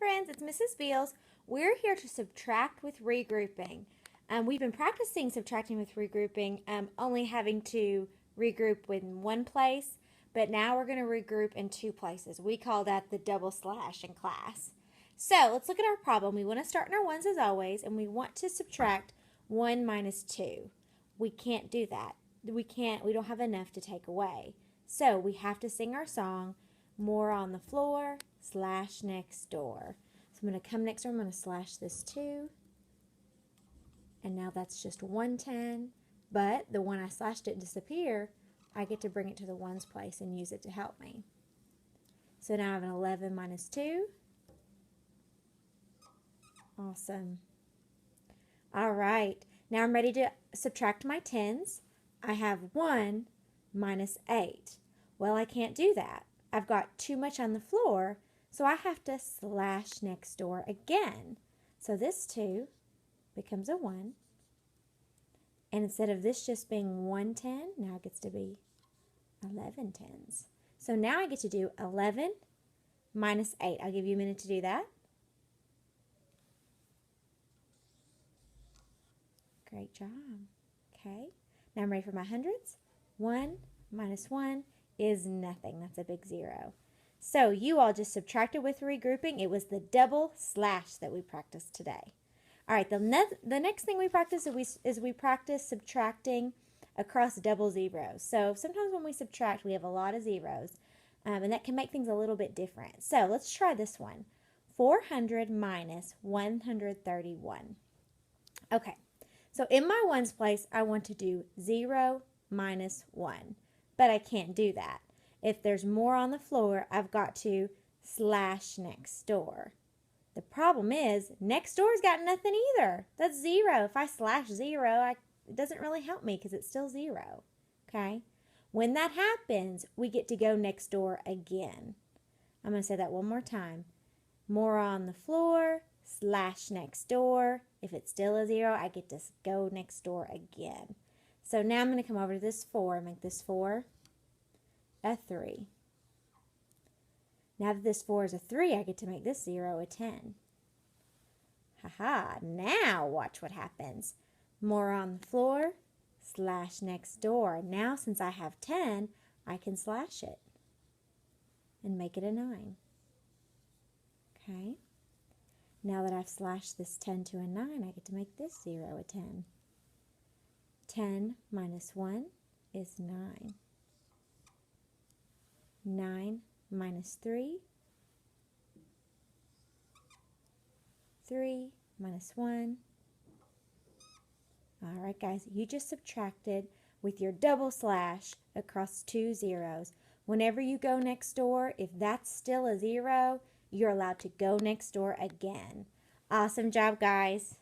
friends, it's Mrs. Beals. We're here to subtract with regrouping. We've been practicing subtracting with regrouping, only having to regroup in one place, but now we're going to regroup in two places. We call that the double slash in class. So let's look at our problem. We want to start in our ones as always, and we want to subtract 1 minus 2. We can't do that. We don't have enough to take away. So we have to sing our song, More on the Floor, slash next door. So I'm going to come next door, I'm going to slash this 2. And now that's just 110. But the one I slashed didn't disappear. I get to bring it to the ones place and use it to help me. So now I have an 11 minus 2. Awesome. All right. Now I'm ready to subtract my tens. I have 1 minus 8. Well, I can't do that. I've got too much on the floor, so I have to slash next door again. So this 2 becomes a 1. And instead of this just being 110, now it gets to be 11 tens. So now I get to do 11 minus 8. I'll give you a minute to do that. Great job. Okay. Now I'm ready for my hundreds. 1 minus 1 is nothing. That's a big 0. So you all just subtracted with regrouping. It was the double slash that we practiced today. All right, the next thing we practice is we practice subtracting across double zeros. So sometimes when we subtract, we have a lot of zeros, and that can make things a little bit different. So let's try this one. 400 minus 131. Okay, so in my ones place, I want to do 0 minus 1, but I can't do that. If there's more on the floor, I've got to slash next door. The problem is, next door's got nothing either. That's 0. If I slash 0, it doesn't really help me because it's still 0. Okay? When that happens, we get to go next door again. I'm going to say that one more time. More on the floor, slash next door. If it's still a 0, I get to go next door again. So now I'm going to come over to this 4 and make this 4 a 3. Now that this 4 is a 3, I get to make this 0 a 10. Haha, now watch what happens. More on the floor, slash next door. Now since I have 10, I can slash it and make it a 9. Okay. Now that I've slashed this 10 to a 9, I get to make this 0 a 10. 10 minus 1 is 9. 9 minus 3. 3 minus 1. All right, guys, you just subtracted with your double slash across 2 zeros. Whenever you go next door, if that's still a 0, you're allowed to go next door again. Awesome job, guys.